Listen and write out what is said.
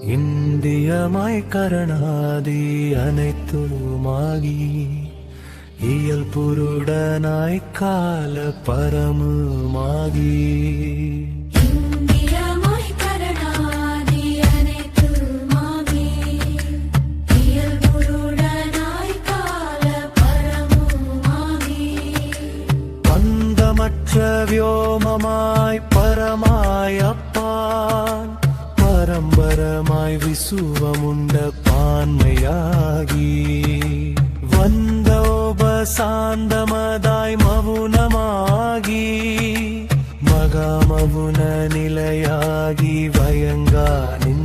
இந்தியமாய் கரணாதி அனைத்துமாகி இயல் புருடனாய் கால பரமுமாகி വ്യോമമായി പരമായ പാൻ പരമ്പരമായി വിസുവമുണ്ട പാന്മയാകി വന്ദോപസാന്തമതായി മൗനമാകി മകാമൗന നിലയാകി വയങ്കാനി